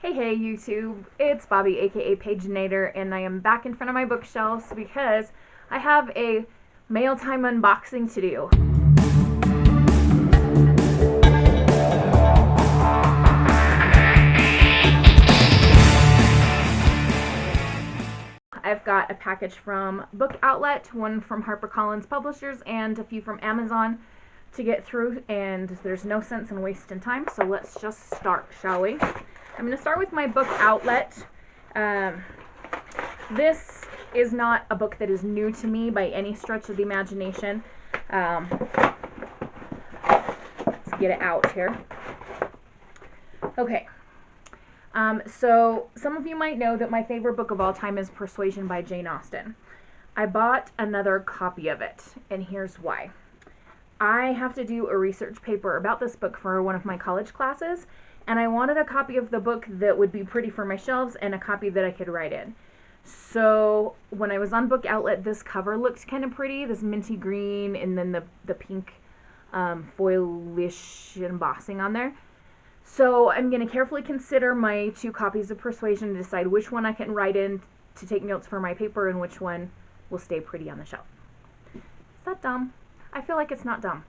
Hey YouTube, it's Bobby aka Paginator, and I am back in front of my bookshelves because I have a mail time unboxing to do. I've got a package from Book Outlet, one from HarperCollins Publishers, and a few from Amazon to get through, and there's no sense in wasting time, so let's just start, shall we? I'm going to start with my Book Outlet. This is not a book that is new to me by any stretch of the imagination. Let's get it out here. Okay. So some of you might know that my favorite book of all time is Persuasion by Jane Austen. I bought another copy of it, and here's why. I have to do a research paper about this book for one of my college classes, and I wanted a copy of the book that would be pretty for my shelves and a copy that I could write in. So when I was on Book Outlet, this cover looked kind of pretty, this minty green, and then the pink foilish embossing on there. So I'm going to carefully consider my two copies of Persuasion to decide which one I can write in to take notes for my paper and which one will stay pretty on the shelf. Is that dumb? I feel like it's not dumb.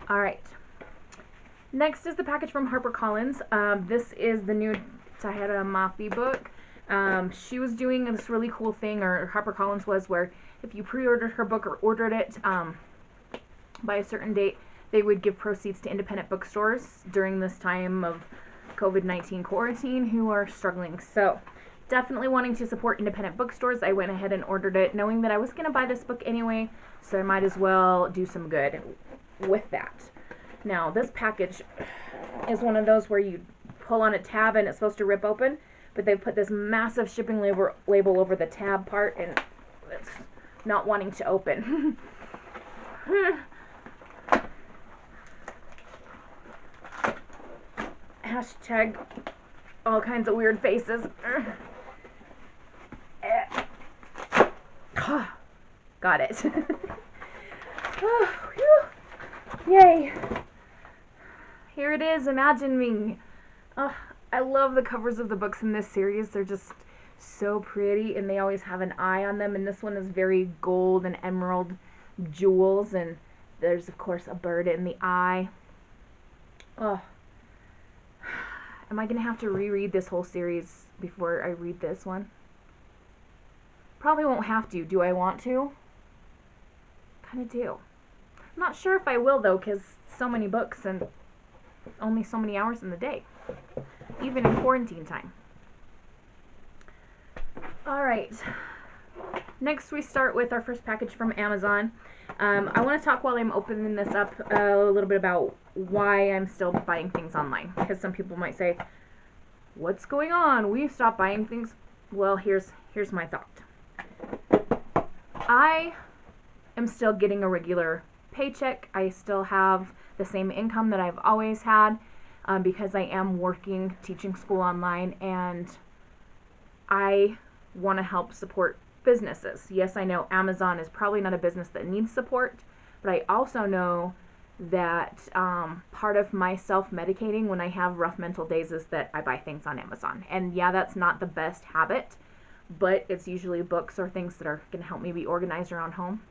Alright. Next is the package from HarperCollins. This is the new Tahereh Mafi book. She was doing this really cool thing, or HarperCollins was, where if you pre-ordered her book or ordered it by a certain date, they would give proceeds to independent bookstores during this time of COVID-19 quarantine who are struggling. So definitely wanting to support independent bookstores, I went ahead and ordered it knowing that I was going to buy this book anyway, so I might as well do some good with that. Now, this package is one of those where you pull on a tab and it's supposed to rip open, but they put this massive shipping label over the tab part, and it's not wanting to open. Hashtag all kinds of weird faces. Got it. Oh, yay. Here it is, Imagine Me. I love the covers of the books in this series. They're just so pretty, and they always have an eye on them, and this one is very gold and emerald jewels, and there's of course a bird in the eye. Oh, am I gonna have to reread this whole series before I read this one? Probably won't have to. Do I want to? Kinda do. I'm not sure if I will though, because so many books and only so many hours in the day, even in quarantine time. Alright, next we start with our first package from Amazon. I want to talk while I'm opening this up a little bit about why I'm still buying things online, because some people might say, what's going on? We've stopped buying things. Well, here's my thought. I am still getting a regular paycheck. I still have the same income that I've always had because I am working, teaching school online, and I want to help support businesses. Yes, I know Amazon is probably not a business that needs support, but I also know that part of my self-medicating when I have rough mental days is that I buy things on Amazon. And yeah, that's not the best habit, but it's usually books or things that are going to help me be organized around home.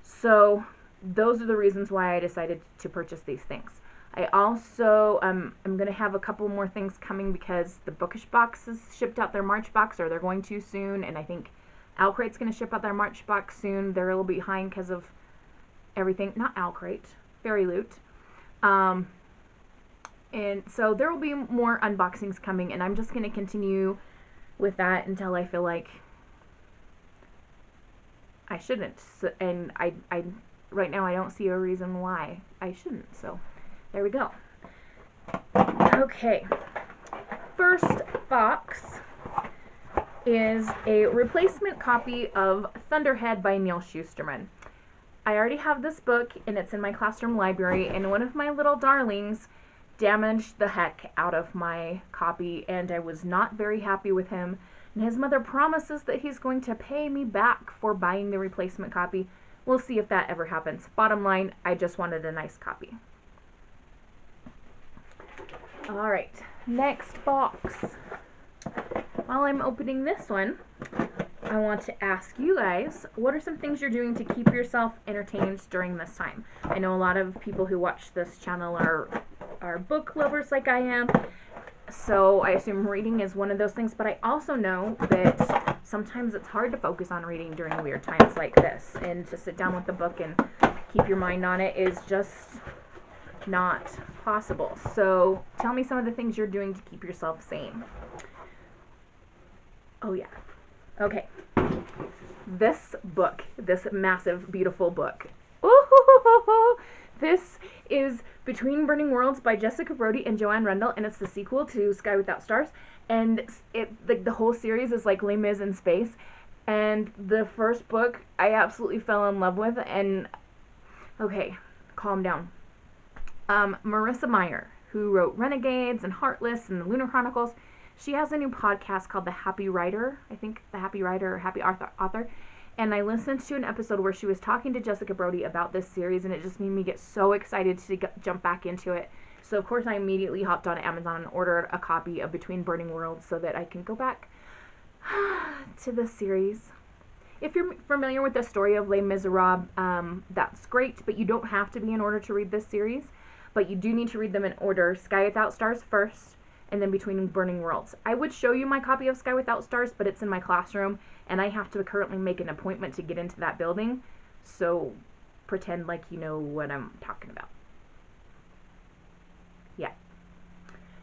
So those are the reasons why I decided to purchase these things. I also I'm going to have a couple more things coming because the Bookish Box has shipped out their March box, or they're going to soon, and I think Owlcrate's going to ship out their March box soon. They're a little behind because of everything. Not Owlcrate, Fairy Loot. And so there will be more unboxings coming, and I'm just going to continue with that until I feel like I shouldn't. So, and I right now I don't see a reason why I shouldn't. So there we go. Okay. First box is a replacement copy of Thunderhead by Neal Shusterman. I already have this book, and it's in my classroom library, and one of my little darlings damaged the heck out of my copy, and I was not very happy with him, and his mother promises that he's going to pay me back for buying the replacement copy. We'll see if that ever happens. Bottom line, I just wanted a nice copy. Alright, Next box. While I'm opening this one, I want to ask you guys, what are some things you're doing to keep yourself entertained during this time? I know a lot of people who watch this channel are book lovers like I am, so I assume reading is one of those things, but I also know that sometimes it's hard to focus on reading during weird times like this, and to sit down with the book and keep your mind on it is just not possible. So tell me some of the things you're doing to keep yourself sane. Oh yeah. Okay. This book, this massive, beautiful book. Ooh, this is Between Burning Worlds by Jessica Brody and Joanne Rendell, and it's the sequel to Sky Without Stars. And the whole series is like Les Mis in space. And the first book I absolutely fell in love with. And okay, calm down. Marissa Meyer, who wrote Renegades and Heartless and the Lunar Chronicles, she has a new podcast called The Happy Writer. I think The Happy Writer or Happy Author. And I listened to an episode where she was talking to Jessica Brody about this series, and it just made me get so excited to jump back into it. So, of course, I immediately hopped on Amazon and ordered a copy of Between Burning Worlds so that I can go back to the series. If you're familiar with the story of Les Miserables, that's great, but you don't have to be in order to read this series. But you do need to read them in order. Sky Without Stars first, and then Between Burning Worlds. I would show you my copy of Sky Without Stars, but it's in my classroom, and I have to currently make an appointment to get into that building, so pretend like you know what I'm talking about. Yeah.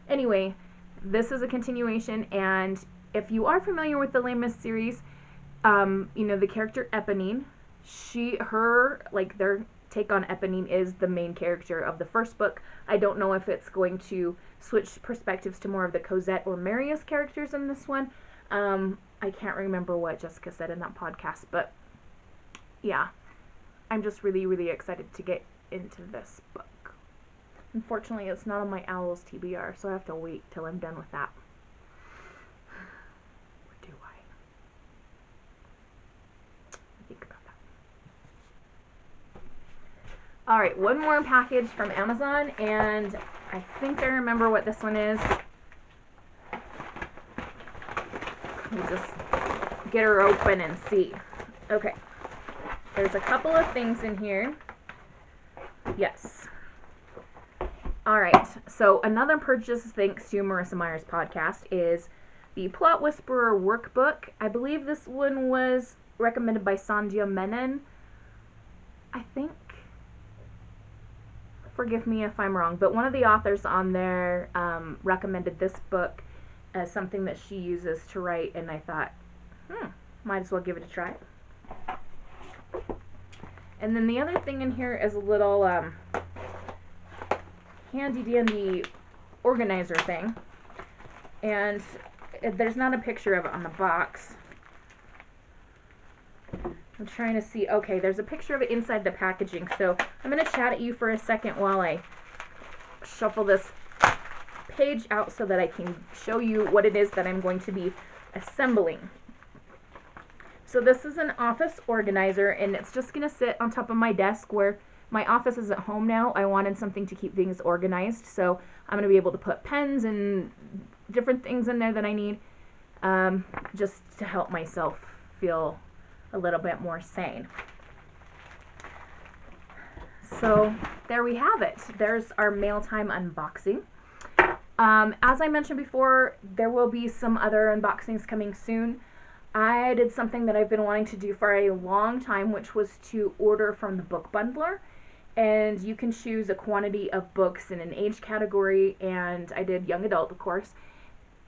Anyway, this is a continuation, and if you are familiar with the Les Mis series, you know, the character Eponine, their take on Eponine is the main character of the first book. I don't know if it's going to switch perspectives to more of the Cosette or Marius characters in this one. I can't remember what Jessica said in that podcast, but yeah, I'm just really, really excited to get into this book. Unfortunately, it's not on my Owls TBR, so I have to wait till I'm done with that. Or do I? Think about that. Alright, one more package from Amazon, and I think I remember what this one is. We'll just get her open and see. Okay. There's a couple of things in here. Yes. Alright, so another purchase thanks to Marissa Meyer's podcast is the Plot Whisperer Workbook. I believe this one was recommended by Sandhya Menon. I think. Forgive me if I'm wrong, but one of the authors on there recommended this book as something that she uses to write, and I thought, might as well give it a try. And then the other thing in here is a little handy-dandy organizer thing, and there's not a picture of it on the box. I'm trying to see. Okay, there's a picture of it inside the packaging, so I'm going to chat at you for a second while I shuffle this page out so that I can show you what it is that I'm going to be assembling. So this is an office organizer, and it's just going to sit on top of my desk where my office is at home now. I wanted something to keep things organized, so I'm going to be able to put pens and different things in there that I need, just to help myself feel a little bit more sane. So there we have it. There's our mail time unboxing. As I mentioned before, there will be some other unboxings coming soon. I did something that I've been wanting to do for a long time, which was to order from the Book Bundler, and you can choose a quantity of books in an age category, and I did young adult, of course,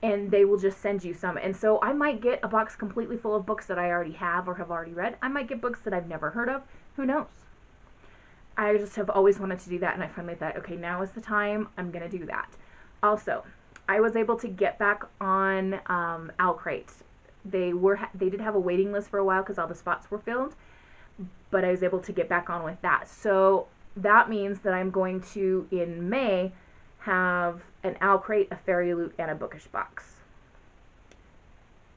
and they will just send you some. And so I might get a box completely full of books that I already have or have already read. I might get books that I've never heard of. Who knows? I just have always wanted to do that, and I finally thought, okay, now is the time. I'm going to do that. Also, I was able to get back on Owlcrate. They did have a waiting list for a while because all the spots were filled, but I was able to get back on with that. So that means that I'm going to, in May, have an Owlcrate, a Fairy Loot, and a Bookish box.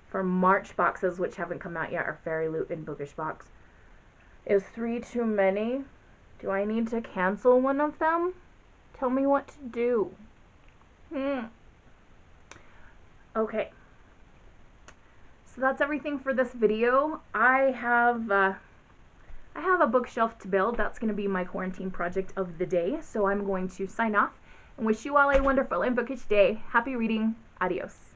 For March boxes, which haven't come out yet, are Fairy Loot and Bookish box. Is 3 too many? Do I need to cancel one of them? Tell me what to do. Okay. So that's everything for this video. I have a bookshelf to build. That's going to be my quarantine project of the day. So I'm going to sign off and wish you all a wonderful and bookish day. Happy reading. Adios.